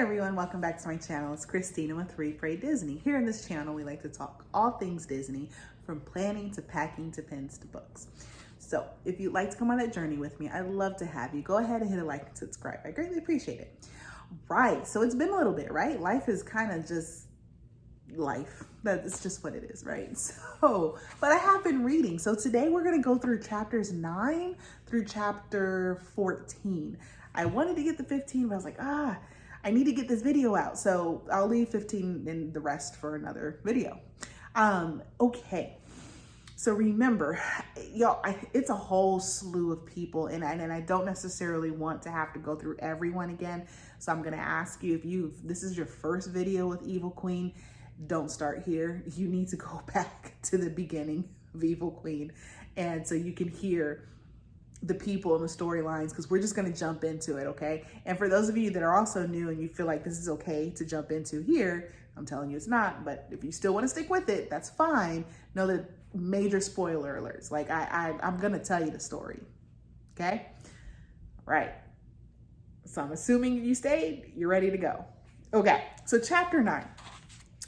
everyone, welcome back to my channel. It's Christina with Read.Pray.Disney. Here in this channel, we like to talk all things Disney, from planning to packing to pins to books. So if you'd like to come on that journey with me, I'd love to have you. Go ahead and hit a like and subscribe. I greatly appreciate it. Right, so it's been a little bit, right? Life is kind of just life. That's just what it is, right? So, but I have been reading. So today we're going to go through chapters 9 through chapter 14. I wanted to get the 15, but I was like, I need to get this video out. So I'll leave 15 and the rest for another video. Okay. So remember, y'all, it's a whole slew of people, and I don't necessarily want to have to go through everyone again. So I'm going to ask you, if this is your first video with Evil Queen, don't start here. You need to go back to the beginning of Evil Queen. And so you can hear the people and the storylines, because we're just going to jump into it, okay? And for those of you that are also new and you feel like this is okay to jump into here, I'm telling you it's not, but if you still want to stick with it, that's fine. Know that major spoiler alerts. Like I'm going to tell you the story, okay? Right. So I'm assuming you stayed, you're ready to go. Okay, so chapter 9.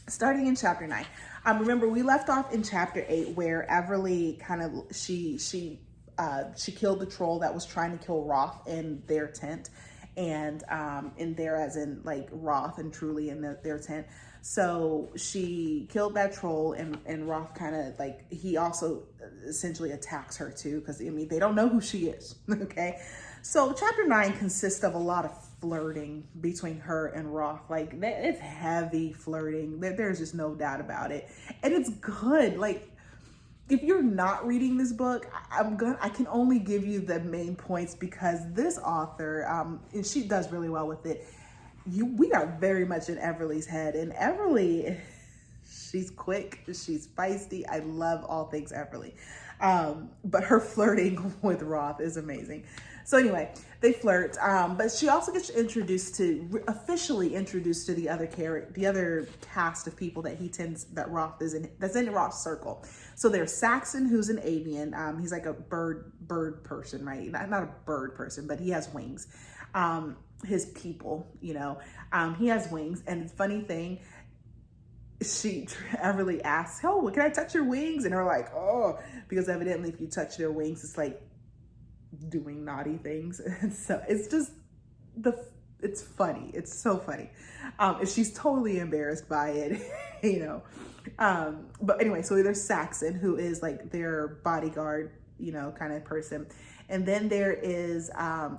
Starting in chapter 9. Remember, we left off in chapter 8 where Everly kind of, she killed the troll that was trying to kill Roth in their tent, and in there as in like Roth and Truly in their tent. So she killed that troll, and Roth kind of like, he also essentially attacks her too, because I mean, they don't know who she is. Okay. So chapter 9 consists of a lot of flirting between her and Roth. Like, it's heavy flirting. There's just no doubt about it. And it's good. Like, if you're not reading this book, I can only give you the main points, because this author, and she does really well with it. We are very much in Everly's head, and Everly, she's quick, she's feisty. I love all things Everly. But her flirting with Roth is amazing. So anyway, they flirt, but she also gets officially introduced to the other cast of people that Roth is in, that's in Roth's circle. So there's Saxon, who's an avian. He's like a bird person, right? Not a bird person, but he has wings. His people, he has wings. And the funny thing, Everly asks, "Oh, can I touch your wings?" And they're like, "Oh," because evidently if you touch their wings, it's like doing naughty things. And so it's just it's funny. It's so funny. And she's totally embarrassed by it, but anyway, so there's Saxon, who is like their bodyguard, kind of person. And then there is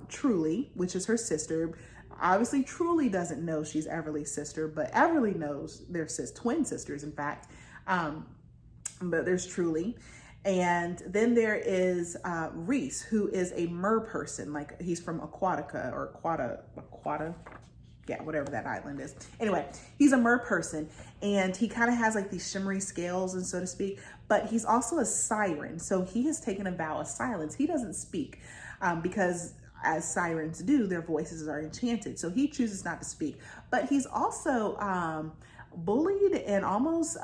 Truly, which is her sister. Obviously, Truly doesn't know she's Everly's sister, but Everly knows they're twin sisters, in fact. But there's Truly. And then there is Reese, who is a mer person. Like, he's from Aquatica, or Aquata, yeah, whatever that island is. Anyway, he's a mer person, and he kind of has like these shimmery scales, and so to speak, but he's also a siren. So he has taken a vow of silence. He doesn't speak because, as sirens do, their voices are enchanted. So he chooses not to speak, but he's also bullied, and almost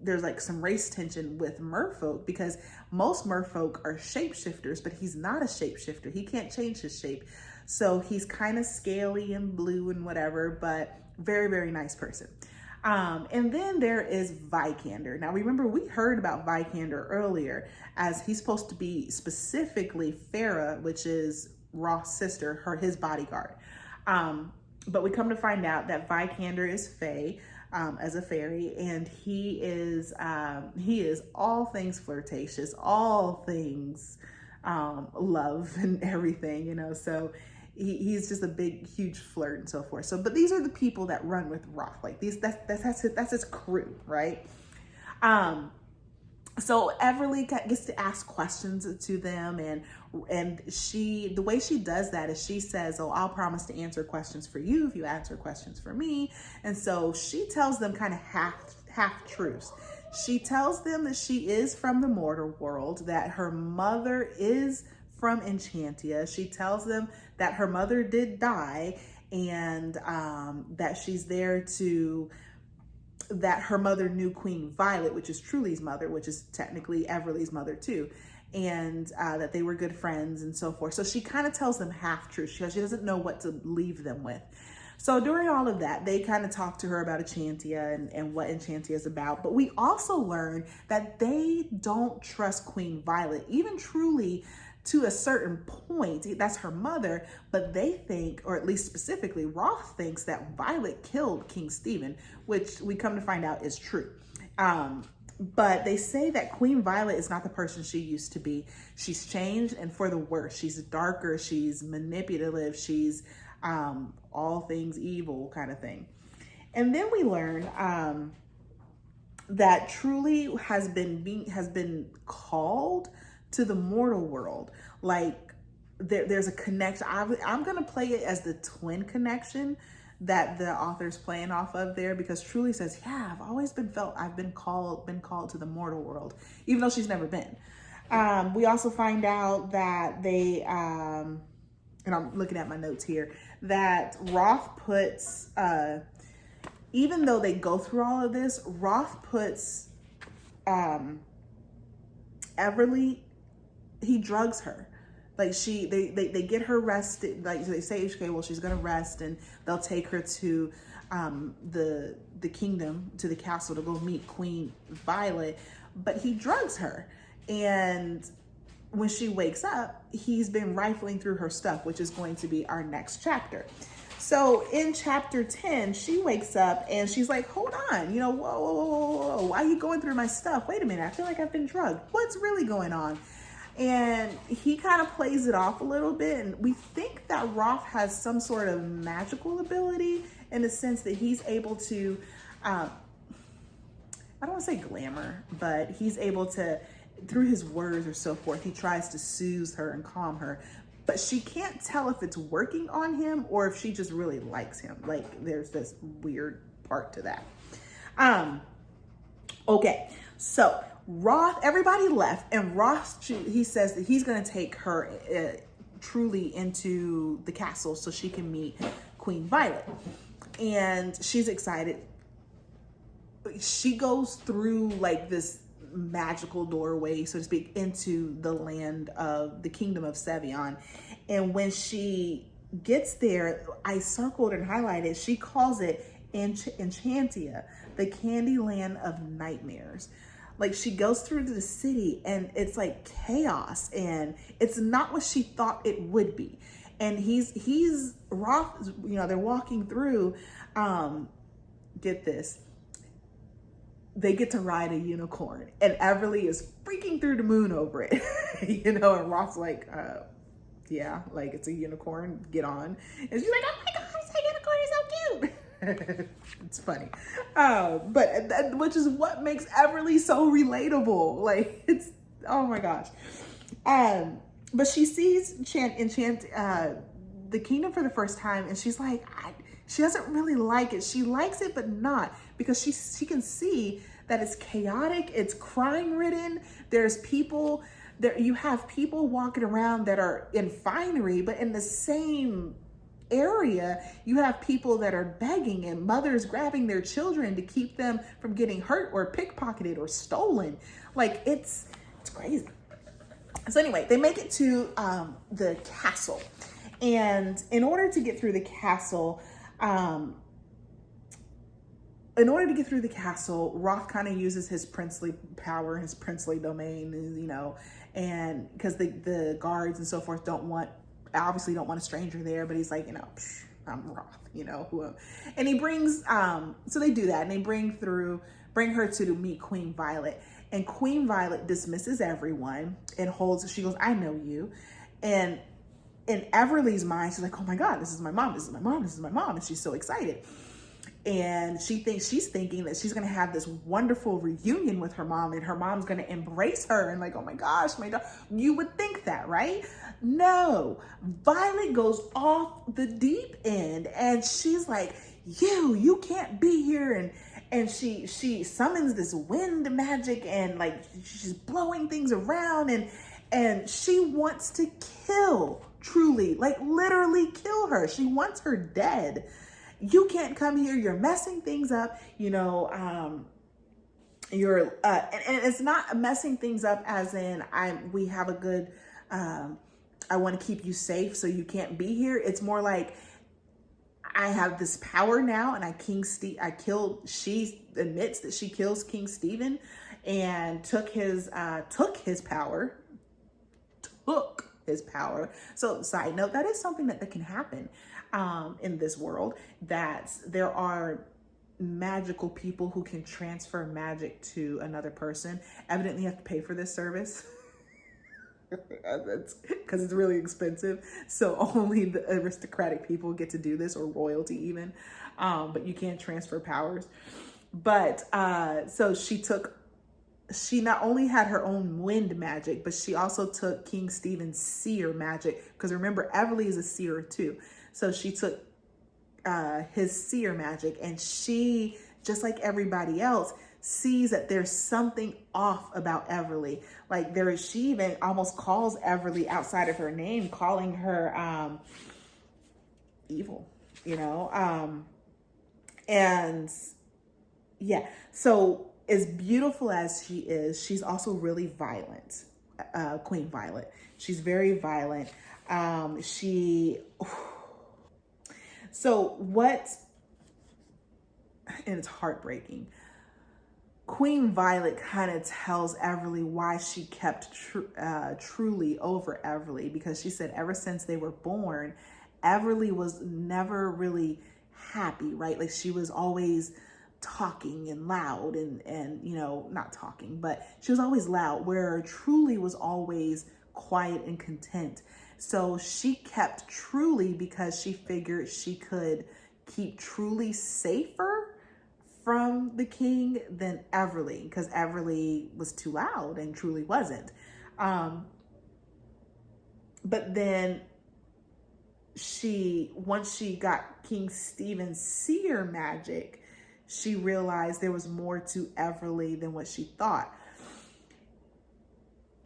there's like some race tension with merfolk, because most merfolk are shapeshifters, but he's not a shapeshifter. He can't change his shape. So he's kind of scaly and blue and whatever, but very, very nice person. And then there is Vikander. Now, remember, we heard about Vikander earlier, as he's supposed to be specifically Farah, which is Roth's sister, his bodyguard. But we come to find out that Vikander is Fae, as a fairy, and he is all things flirtatious, all things love and everything, so he's just a big, huge flirt and so forth. So, but these are the people that run with Roth. Like, that's his crew, right? So Everly gets to ask questions to them, and the way she does that is she says, "Oh, I'll promise to answer questions for you if you answer questions for me." And so she tells them kind of half truths. She tells them that she is from the mortal world, that her mother is from Enchantia. She tells them that her mother did die, and that she's there that her mother knew Queen Violet, which is Truly's mother, which is technically Everly's mother too, and that they were good friends and so forth. So she kind of tells them half truth. She doesn't know what to leave them with. So during all of that, they kind of talk to her about Enchantia and what Enchantia is about. But we also learn that they don't trust Queen Violet, even truly to a certain point. That's her mother, but they think, or at least specifically, Roth thinks that Violet killed King Stephen, which we come to find out is true. But they say that Queen Violet is not the person she used to be. She's changed, and for the worse. She's darker, she's manipulative, she's all things evil kind of thing. And then we learn that Truly has been called to the mortal world. Like there's a connection. I'm gonna play it as the twin connection that the author's playing off of there, because Truly says, yeah, I've been called to the mortal world, even though she's never been. We also find out that they, and I'm looking at my notes here, that Roth puts, even though they go through all of this, Roth puts Everly, he drugs her. Like they get her rested. Like they say, okay, well, she's gonna rest, and they'll take her to the kingdom, to the castle, to go meet Queen Violet. But he drugs her, and when she wakes up, he's been rifling through her stuff, which is going to be our next chapter. So in chapter 10, she wakes up and she's like, hold on, whoa, whoa, whoa, whoa, whoa, why are you going through my stuff? Wait a minute, I feel like I've been drugged. What's really going on? And he kind of plays it off a little bit. And we think that Roth has some sort of magical ability in the sense that he's able to, I don't want to say glamour, but he's able to, through his words or so forth, he tries to soothe her and calm her. But she can't tell if it's working on him or if she just really likes him. Like there's this weird part to that. Okay, so Roth, everybody left, and Roth, he says that he's going to take her Truly into the castle so she can meet Queen Violet. And she's excited. She goes through like this magical doorway, so to speak, into the land of the kingdom of Sevion. And when she gets there, I circled and highlighted, she calls it Enchantia, the candy land of nightmares. Like she goes through the city and it's like chaos, and it's not what she thought it would be. And he's Roth, they're walking through, get this, they get to ride a unicorn, and Everly is freaking through the moon over it, and Roth's like, yeah, like it's a unicorn, get on. And she's like, oh my gosh, that unicorn is so cute. It's funny. But which is what makes Everly so relatable. Like it's, oh my gosh. But she sees the kingdom for the first time, and she's like, she doesn't really like it. She likes it, but not, because she can see that it's chaotic, it's crime ridden. There's people there. You have people walking around that are in finery, but in the same area, you have people that are begging and mothers grabbing their children to keep them from getting hurt or pickpocketed or stolen. Like it's crazy. So anyway, they make it to the castle, and in order to get through the castle, Roth kind of uses his princely power, his princely domain, and because the guards and so forth obviously don't want a stranger there, but he's like, I'm Roth, and he brings, so they do that, and they bring her to meet Queen Violet, and Queen Violet dismisses everyone and she goes, I know you. And in Everly's mind, she's like, oh my God, this is my mom, this is my mom, this is my mom. And she's so excited. And she's thinking that she's going to have this wonderful reunion with her mom, and her mom's going to embrace her and like, oh my gosh, my daughter. You would think that, right? No, Violet goes off the deep end, and she's like, you can't be here. And she summons this wind magic, and like she's blowing things around, and she wants to kill Truly, like literally kill her. She wants her dead. You can't come here. You're messing things up. And it's not messing things up as in we have a good, I want to keep you safe, so you can't be here. It's more like I have this power now, and she admits that she kills King Stephen and took his power. So side note, that is something that can happen in this world, that there are magical people who can transfer magic to another person. Evidently you have to pay for this service. That's because it's really expensive. So only the aristocratic people get to do this, or royalty even. But you can't transfer powers. But so she not only had her own wind magic, but she also took King Stephen's seer magic. Because remember, Everly is a seer too. So she took his seer magic, and she, just like everybody else, sees that there's something off about Everly. Like she even almost calls Everly outside of her name, calling her evil, and yeah. So as beautiful as she is, she's also really violent. Queen Violet. She's very violent. And it's heartbreaking. Queen Violet kind of tells Everly why she kept Truly over Everly, because she said ever since they were born, Everly was never really happy, right? Like she was always talking and loud and not talking, but she was always loud, where Truly was always quiet and content. So she kept Truly because she figured she could keep Truly safer from the king than Everly, because Everly was too loud and Truly wasn't. But then once she got King Stephen's seer magic, she realized there was more to Everly than what she thought.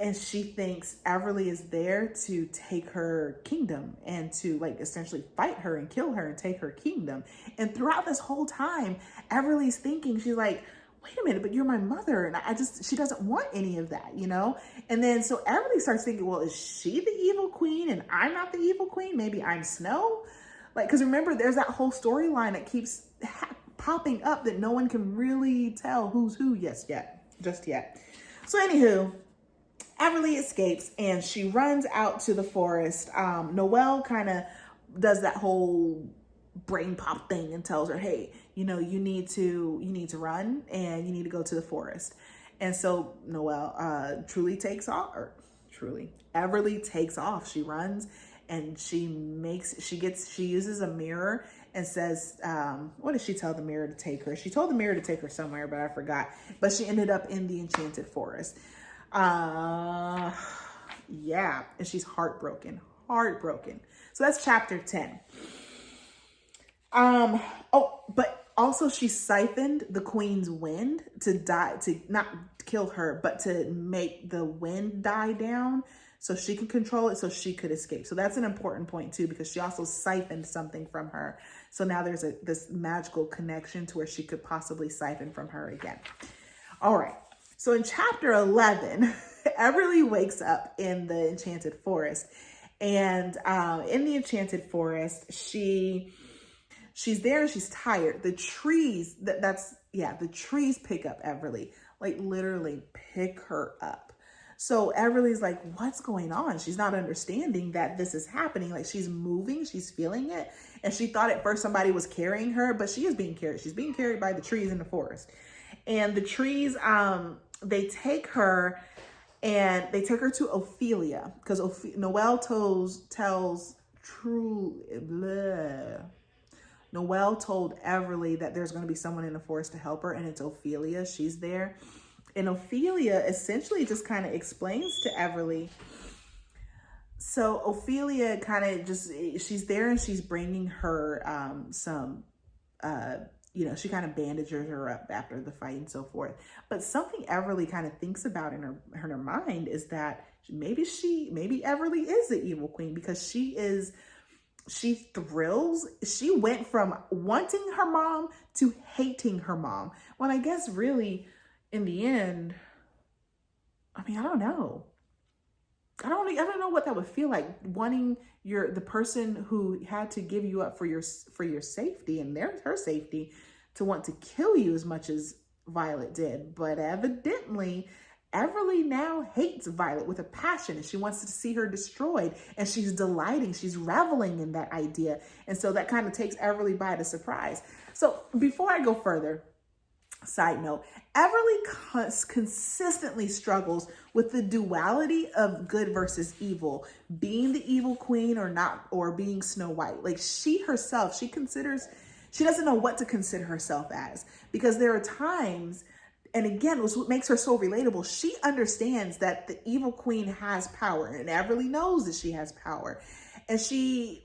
And she thinks Everly is there to take her kingdom and to essentially fight her and kill her and take her kingdom. And throughout this whole time, Everly's thinking, she's like, wait a minute, but you're my mother. And she doesn't want any of that, And then so Everly starts thinking, well, is she the evil queen and I'm not the evil queen? Maybe I'm Snow. Because remember, there's that whole storyline that keeps popping up that no one can really tell who's who just yet. So anywho, Everly escapes and she runs out to the forest. Noelle kind of does that whole brain pop thing and tells her, hey, you need to run and you need to go to the forest. And so Noelle Everly takes off. She runs and she uses a mirror and says, what did she tell the mirror to take her? She told the mirror to take her somewhere, but I forgot. But she ended up in the enchanted forest. Yeah, and she's heartbroken. So that's chapter 10. But also she siphoned the queen's wind to not kill her, but to make the wind die down so she can control it, so she could escape. So that's an important point too, because she also siphoned something from her. So now there's this magical connection to where she could possibly siphon from her again. All right. So in chapter 11, Everly wakes up in the enchanted forest, and in the enchanted forest, she's there and she's tired. The trees, the trees pick up Everly, literally pick her up. So Everly's like, what's going on? She's not understanding that this is happening. She's moving, she's feeling it. And she thought at first somebody was carrying her, but she is being carried. She's being carried by the trees in the forest. And the trees, they take her to Ophelia, because Noelle told Everly that there's going to be someone in the forest to help her, and it's Ophelia. She's there. And Ophelia essentially just kind of explains to Everly. So Ophelia kind of she's there and she's bringing her some she kind of bandages her up after the fight and so forth. But something Everly kind of thinks about in her mind is that maybe Everly is the evil queen, because she went from wanting her mom to hating her mom. When I guess really in the end, I don't know. I don't know what that would feel like, wanting the person who had to give you up for your safety and her safety to want to kill you as much as Violet did. But evidently, Everly now hates Violet with a passion, and she wants to see her destroyed, and she's delighting, she's reveling in that idea. And so that kind of takes Everly by the surprise. So before I go further, side note, Everly consistently struggles with the duality of good versus evil, being the evil queen or not, or being Snow White. Like, she herself, she doesn't know what to consider herself as, because there are times, and again, what makes her so relatable, she understands that the evil queen has power, and Everly knows that she has power, and she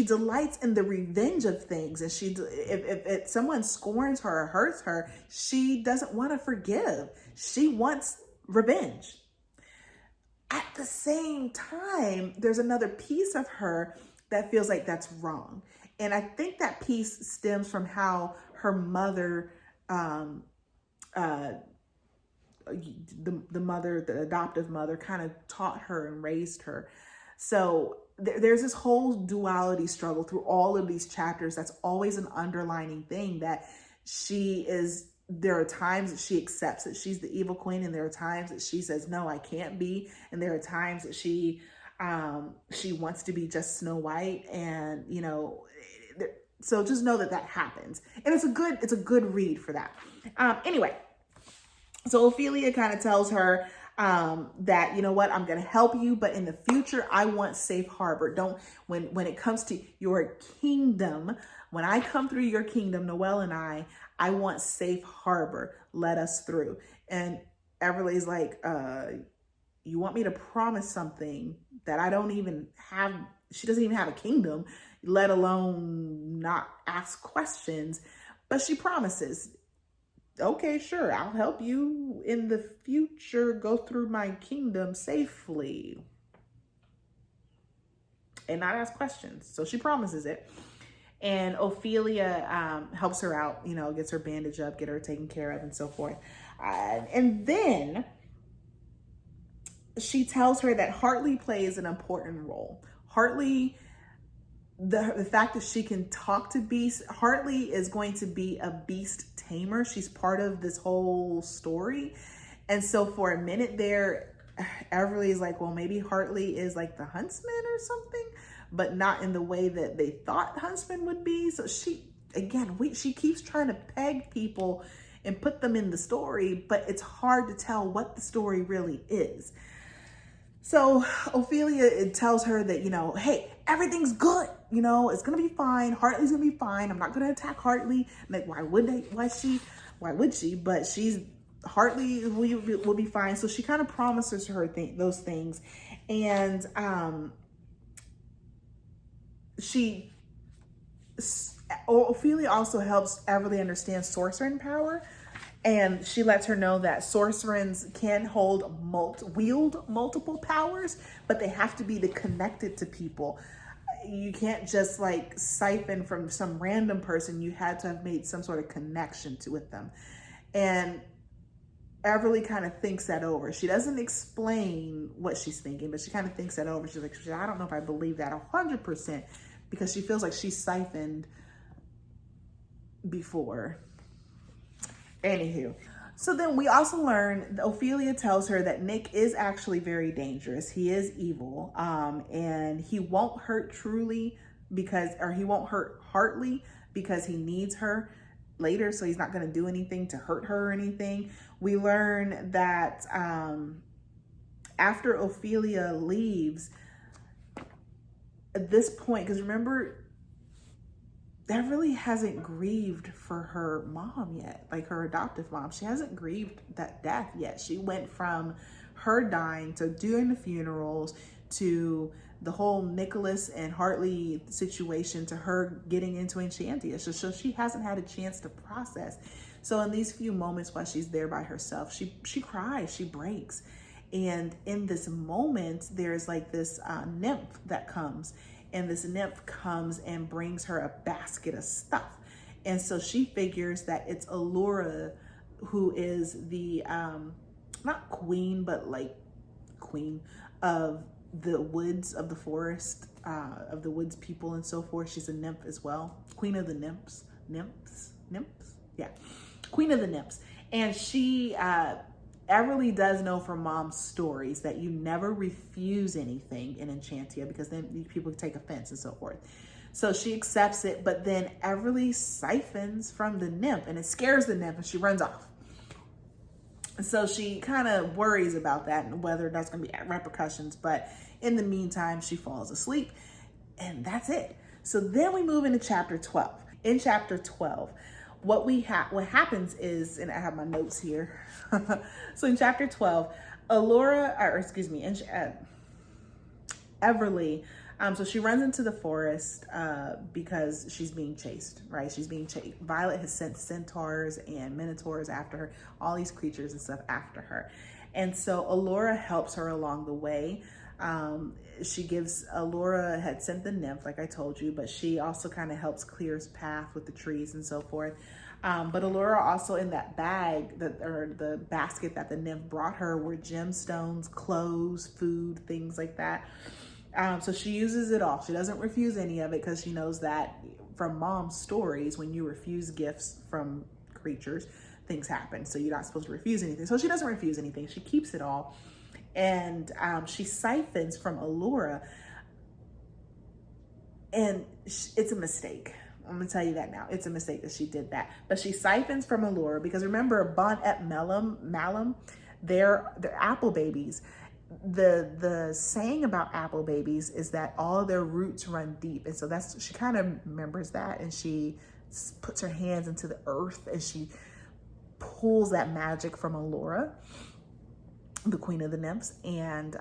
delights in the revenge of things. And if someone scorns her or hurts her, she doesn't want to forgive. She wants revenge. At the same time, there's another piece of her that feels like that's wrong. And I think that piece stems from how her mother, the adoptive mother, kind of taught her and raised her. So there's this whole duality struggle through all of these chapters. That's always an underlining thing, that there are times that she accepts that she's the evil queen, and there are times that she says, no, I can't be. And there are times that she wants to be just Snow White. And, so just know that happens. And it's a good read for that. Anyway, so Ophelia kind of tells her, that, you know what, I'm going to help you, but in the future, I want safe harbor. When it comes to your kingdom, when I come through your kingdom, Noelle and I want safe harbor. Let us through. And Everly's like, you want me to promise something that I don't even have? She doesn't even have a kingdom, let alone not ask questions, but she promises. Okay, sure, I'll help you in the future go through my kingdom safely and not ask questions. So she promises it. And Ophelia helps her out, gets her bandaged up, get her taken care of, and so forth. And then she tells her that Hartley plays an important role. Hartley, the fact that she can talk to beasts, Hartley is going to be a beast tamer. She's part of this whole story. And so for a minute there, Everly's like, well, maybe Hartley is like the huntsman or something, but not in the way that they thought huntsman would be. So she keeps trying to peg people and put them in the story, but it's hard to tell what the story really is. So Ophelia tells her that, hey, everything's good. It's going to be fine. Hartley's going to be fine. I'm not going to attack Hartley. Like, why would she? But Hartley will be fine. So she kind of promises her those things. And Ophelia also helps Everly understand sorcerer power. And she lets her know that sorcerers can wield multiple powers, but they have to be connected to people. You can't just like siphon from some random person. You had to have made some sort of connection with them. And Everly kind of thinks that over. She doesn't explain what she's thinking, but she kind of thinks that over. She's like, I don't know if I believe that 100%, because she feels like she's siphoned before. Anywho, so then we also learn, Ophelia tells her that Nick is actually very dangerous. He is evil, and he won't hurt he won't hurt Hartley because he needs her later, so he's not going to do anything to hurt her or anything. We learn that after Ophelia leaves, at this point, because remember, Everly hasn't grieved for her mom yet, like her adoptive mom. She hasn't grieved that death yet. She went from her dying to doing the funerals to the whole Nicholas and Hartley situation to her getting into Enchantia. So she hasn't had a chance to process. So in these few moments while she's there by herself, she cries, she breaks. And in this moment, there's like this nymph that comes. And this nymph comes and brings her a basket of stuff. And so she figures that it's Allura, who is the, not queen, but like queen of the woods, of the forest, of the woods people and so forth. She's a nymph as well. Queen of the nymphs. Nymphs? Yeah. Queen of the nymphs. And she, Everly does know from mom's stories that you never refuse anything in Enchantia, because then people take offense and so forth. So she accepts it, but then Everly siphons from the nymph, and it scares the nymph, and she runs off. And so she kind of worries about that and whether that's going to be repercussions. But in the meantime, she falls asleep, and that's it. So then we move into chapter 12. In chapter 12, what happens is, and I have my notes here. So in chapter 12, Everly, so she runs into the forest because she's being chased, right? She's being chased. Violet has sent centaurs and minotaurs after her, all these creatures and stuff after her. And so Allura helps her along the way. Allura had sent the nymph, like I told you, but she also kind of helps clears path with the trees and so forth. But Allura also, in that bag, or the basket that the nymph brought her, were gemstones, clothes, food, things like that. So she uses it all. She doesn't refuse any of it, because she knows that from mom's stories, when you refuse gifts from creatures, things happen. So you're not supposed to refuse anything. So she doesn't refuse anything. She keeps it all. And she siphons from Allura. And it's a mistake. I'm going to tell you that now. It's a mistake that she did that. But she siphons from Allura because, remember, Bon et Malum, they're apple babies. The saying about apple babies is that all their roots run deep. And so she kind of remembers that, and she puts her hands into the earth and she pulls that magic from Allura, the queen of the nymphs, and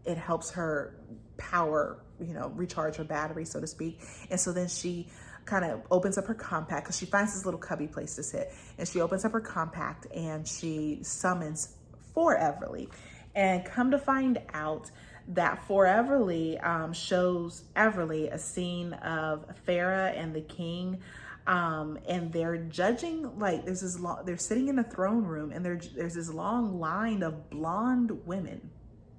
it helps her power, recharge her battery, so to speak. And so then she kind of opens up her compact, because she finds this little cubby place to sit, and she opens up her compact and she summons for Everly. And come to find out that For Everly shows Everly a scene of Farah and the king, and they're judging, like they're sitting in a throne room, and there's this long line of blonde women.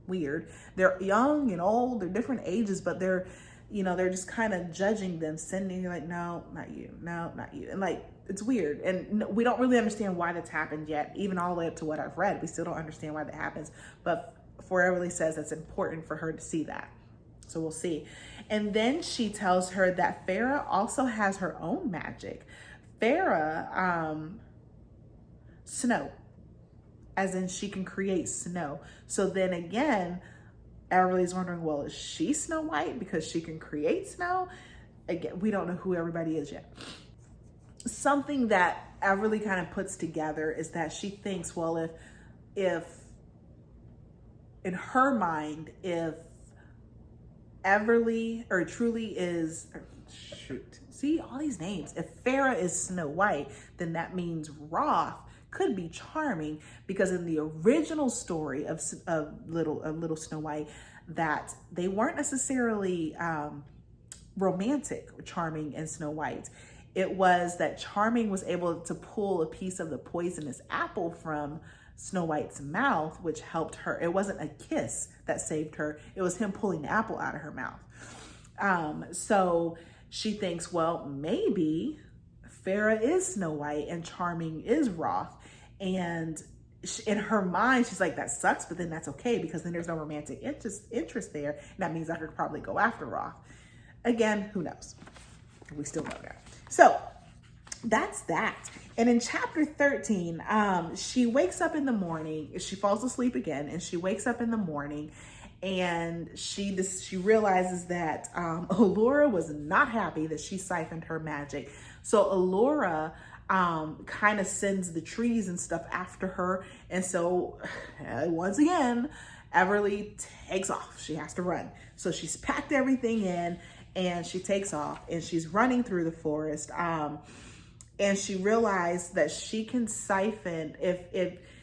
Weird. They're young and old, they're different ages, but they're just kind of judging them, sending like, no, not you, no, not you. And like, it's weird. And we don't really understand why that's happened yet. Even all the way up to what I've read, we still don't understand why that happens. But For Everly says that's important for her to see that. So we'll see. And then she tells her that Farah also has her own magic. Farah, snow, as in she can create snow. So then again, Everly's wondering, well, is she Snow White because she can create snow? Again, we don't know who everybody is yet. Something that Everly kind of puts together is that she thinks, well, if in her mind, if Everly or truly is, see all these names, if Farah is Snow White, then that means Roth could be charming, because in the original story of little Snow White, that they weren't necessarily romantic, Charming and Snow White. It was that Charming was able to pull a piece of the poisonous apple from Snow White's mouth, which helped her. It wasn't a kiss that saved her. It was him pulling the apple out of her mouth. So she thinks, well, maybe Farah is Snow White and Charming is Roth. And in her mind, she's like, that sucks, but then that's okay, because then there's no romantic interest there. And that means I could probably go after Roth. Again, who knows? We still know that. So that's that. And in chapter 13, she wakes up in the morning. She falls asleep again, and she wakes up in the morning, and she realizes that Allura was not happy that she siphoned her magic. So Allura kind of sends the trees and stuff after her. And so once again, Everly takes off. She has to run. So she's packed everything in and she takes off, and she's running through the forest. And she realized that she can siphon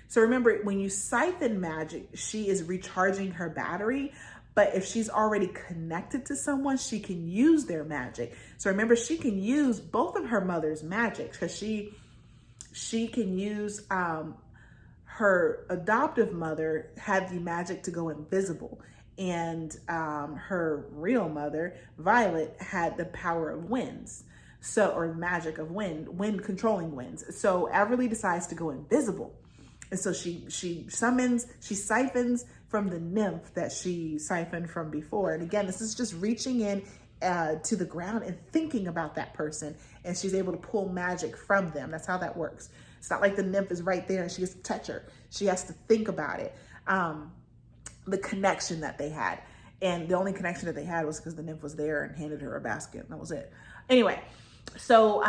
so remember, when you siphon magic, she is recharging her battery. But if she's already connected to someone, she can use their magic. So remember, she can use both of her mother's magic, because she can use her adoptive mother had the magic to go invisible. and her real mother, Violet, had the power of winds. So, or magic of wind controlling winds. So Everly decides to go invisible. And so she siphons from the nymph that she siphoned from before. And again, this is just reaching in to the ground and thinking about that person. And she's able to pull magic from them. That's how that works. It's not like the nymph is right there and she gets to touch her. She has to think about it. The connection that they had. And the only connection that they had was because the nymph was there and handed her a basket. And that was it. Anyway, so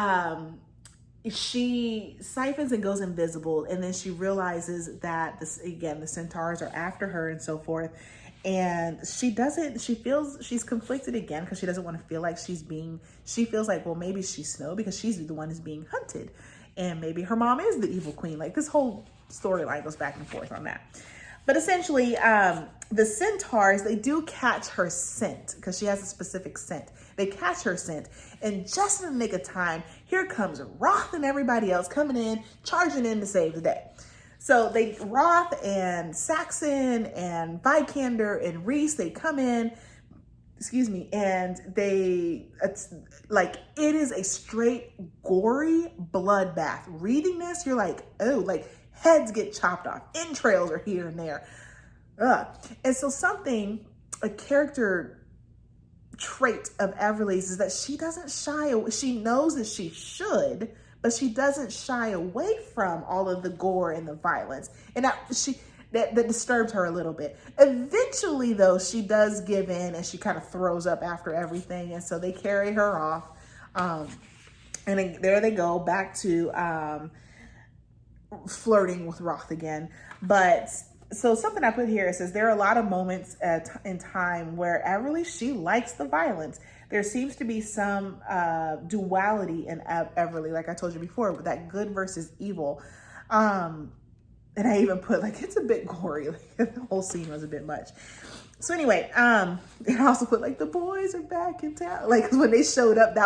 she siphons and goes invisible, and then she realizes that the centaurs are after her and so forth. And she feels she's conflicted again because she doesn't want to feel like she feels like, well, maybe she's Snow because she's the one who's being hunted. And maybe her mom is the evil queen. Like, this whole storyline goes back and forth on that. But essentially, the centaurs, they do catch her scent because she has a specific scent. They catch her scent, and just in the nick of time, here comes Roth and everybody else coming in, charging in to save the day. So Roth and Saxon and Vikander and Reese, they come in, and it's like, it is a straight gory bloodbath. Reading this, you're like, oh, like heads get chopped off, entrails are here and there. And so a character trait of Everly's is that she doesn't shy away. She knows that she should, but she doesn't shy away from all of the gore and the violence. And that disturbs her a little bit. Eventually, though, she does give in and she kind of throws up after everything. And so they carry her off. And there they go back to flirting with Roth again. But so something I put here, it says there are a lot of moments in time where Everly, she likes the violence. There seems to be some duality in Everly, like I told you before, with that good versus evil. And I even put, like, it's a bit gory. Like, the whole scene was a bit much. So anyway, and I also put, like, the boys are back in town. Like, 'cause when they showed up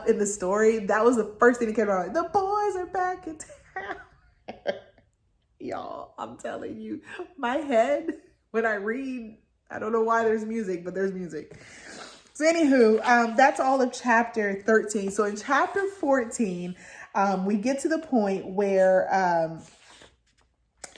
in the story, that was the first thing that came out. Like, the boys are back in town. Y'all, I'm telling you, my head, when I read, I don't know why there's music, but there's music. So anywho, that's all of chapter 13. So in chapter 14, we get to the point where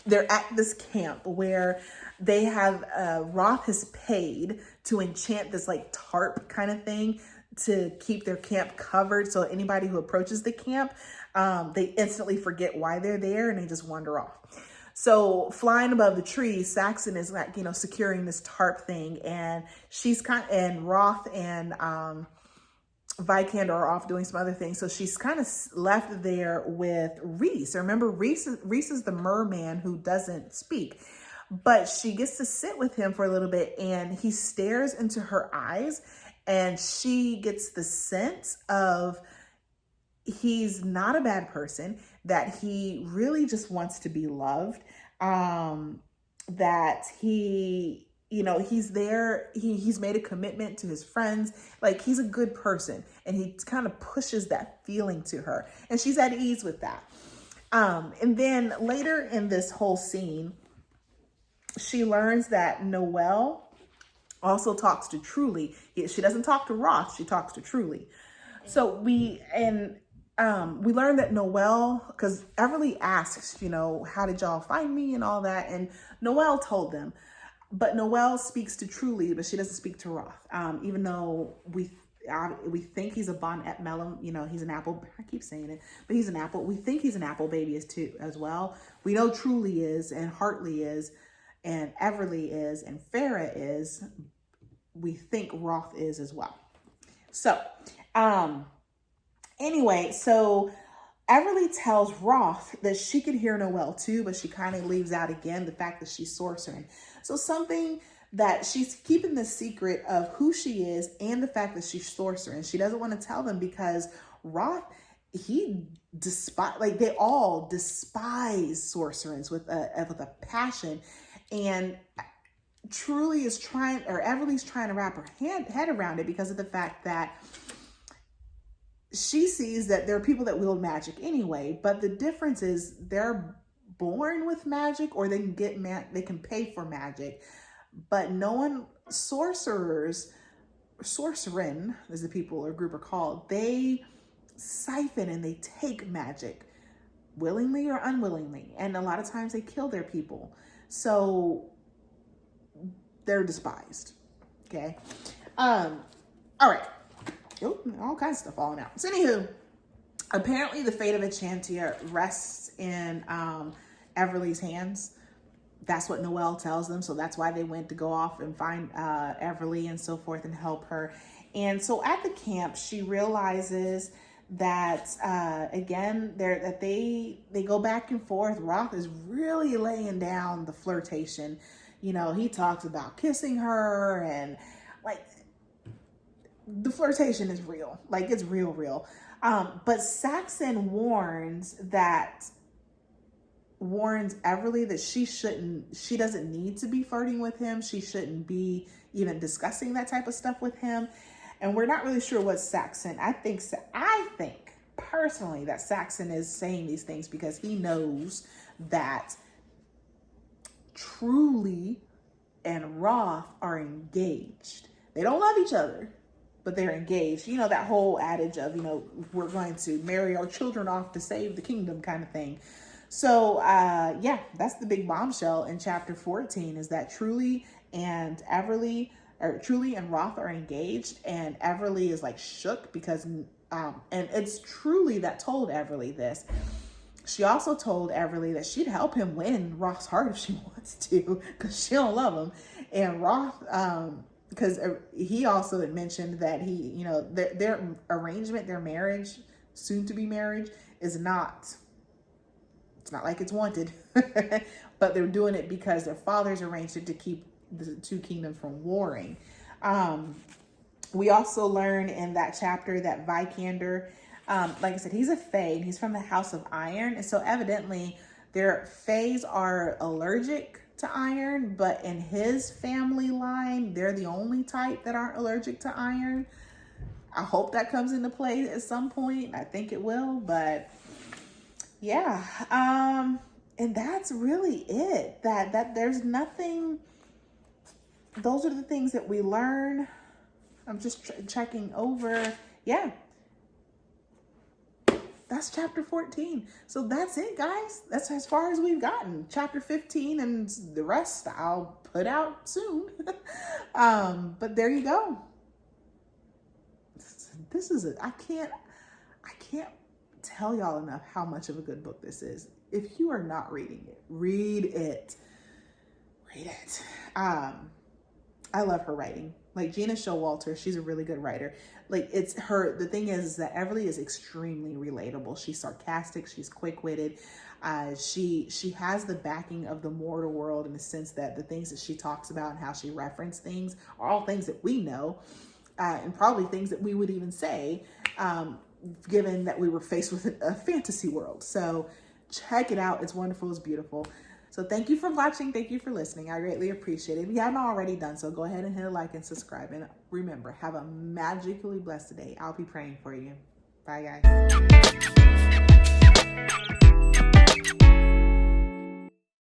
they're at this camp where they have, Roth has paid to enchant this like tarp kind of thing to keep their camp covered. So anybody who approaches the camp, they instantly forget why they're there and they just wander off. So flying above the trees, Saxon is like, securing this tarp thing, and and Roth and Vikander are off doing some other things. So she's kind of left there with Reese. Remember, Reese is the merman who doesn't speak, but she gets to sit with him for a little bit, and he stares into her eyes, and she gets the sense of he's not a bad person, that he really just wants to be loved, that he's there, he's made a commitment to his friends, like he's a good person, and he kind of pushes that feeling to her, and she's at ease with that. And then later in this whole scene, she learns that Noelle also talks to Truly. She doesn't talk to Roth, she talks to Truly. So we learned that Noelle, because Everly asks, how did y'all find me and all that, and Noelle told them. But Noelle speaks to Truly, but she doesn't speak to Roth. Even though we think he's a Bon et Melon, he's an apple. I keep saying it, but he's an apple. We think he's an apple baby as well. We know Truly is, and Hartley is, and Everly is, and Farah is. We think Roth is as well. So, anyway, so Everly tells Roth that she could hear Noelle too, but she kind of leaves out again the fact that she's sorcering. So something that she's keeping the secret of who she is and the fact that she's sorcering. She doesn't want to tell them because Roth, they all despise sorcerers with a passion, and Everly's trying to wrap her head around it because of the fact that she sees that there are people that wield magic anyway, but the difference is they're born with magic, or they can pay for magic. but no one, sorcerers, sorcerin, as the people or group are called, they siphon and they take magic willingly or unwillingly. And a lot of times they kill their people. So they're despised. Okay. All right. Oh, all kinds of stuff falling out. So anywho, apparently the fate of Enchantia rests in Everly's hands. That's what Noelle tells them. So that's why they went to go off and find Everly and so forth and help her. And so at the camp, she realizes that again, they go back and forth. Roth is really laying down the flirtation. You know, he talks about kissing her, and like the flirtation is real. Like it's real. But Saxon warns Everly that she doesn't need to be flirting with him. She shouldn't be even discussing that type of stuff with him. And we're not really sure what Saxon, I think personally that Saxon is saying these things because he knows that Truly and Roth are engaged. They don't love each other, but they're engaged. You know, that whole adage of, you know, we're going to marry our children off to save the kingdom kind of thing. So, yeah, that's the big bombshell in chapter 14 is that Truly and Roth are engaged, and Everly is like shook because, and it's Truly that told Everly this. She also told Everly that she'd help him win Roth's heart if she wants to, because she don't love him. And Roth, because he also had mentioned that he, you know, their arrangement, their marriage, soon to be marriage, is not. It's not like it's wanted, but they're doing it because their fathers arranged it to keep the two kingdoms from warring. We also learn in that chapter that Vikander, like I said, he's a Fae and he's from the House of Iron. And so evidently their Faes are allergic to iron, but in his family line, they're the only type that aren't allergic to iron. I hope that comes into play at some point. I think it will, but yeah. And that's really it. That there's nothing. Those are the things that we learn. I'm just checking over. Yeah. That's chapter 14. So that's it, guys. That's as far as we've gotten. Chapter 15 and the rest I'll put out soon. But there you go. This is it. I can't tell y'all enough how much of a good book this is. If you are not reading it, read it. Read it. I love her writing. Like Gena Showalter, she's a really good writer. Like it's her, the thing is that Everly is extremely relatable. She's sarcastic, she's quick-witted. She has the backing of the mortal world in the sense that the things that she talks about and how she references things are all things that we know, and probably things that we would even say, given that we were faced with a fantasy world. So check it out. It's wonderful. It's beautiful. So thank you for watching. Thank you for listening. I greatly appreciate it. If you haven't already done so, go ahead and hit a like and subscribe. And remember, have a magically blessed day. I'll be praying for you. Bye, guys.